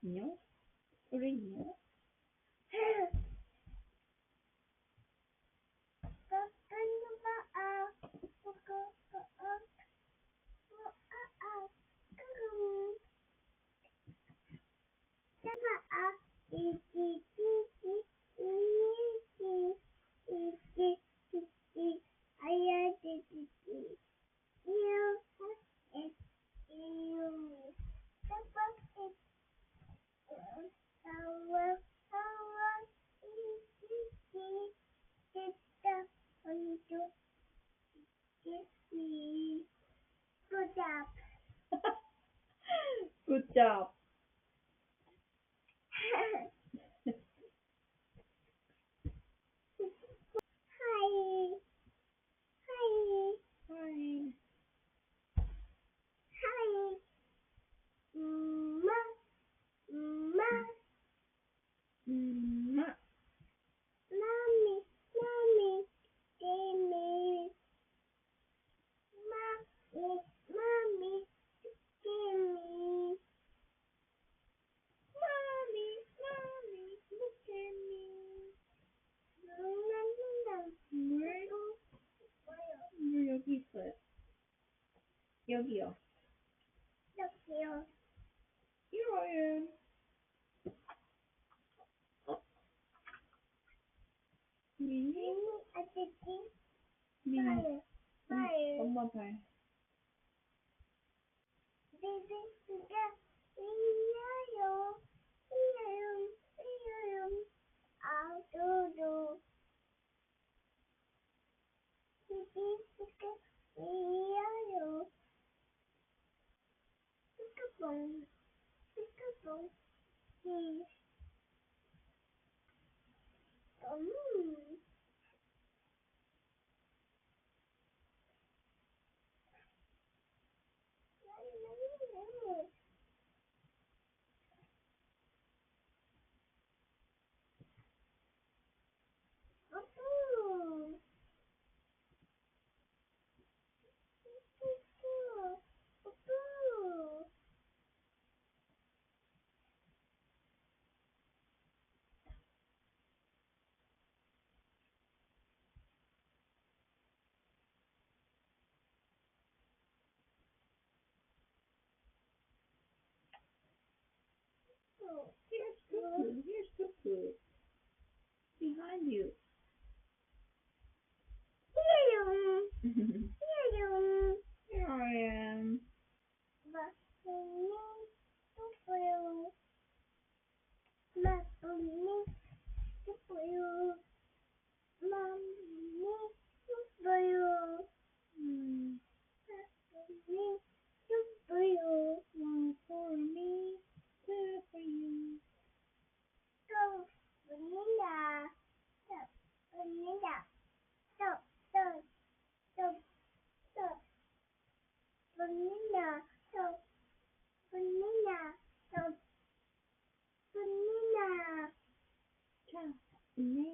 인형? 우리 인형? Good job. Good job. Hi. Hi. Hi. Hi. Ma. Ma. Ma. Mommy. Mommy. Gimme. Mommy. Mommy. Gimme. Mommy. Mommy. Look at me. 물 여기 있어요. 여기요. 여기요. Here I am. 미니? 미니 아저씨. 미니. 발. 엄마 발. 비비가 이어요. 이어요. 이어요. 아두두. 비비가 이어요. 피크봉. 피크봉. 음. Here's Cuckoo. Behind you. Here I am. Mm, one for me, two for you. 자, 안녕.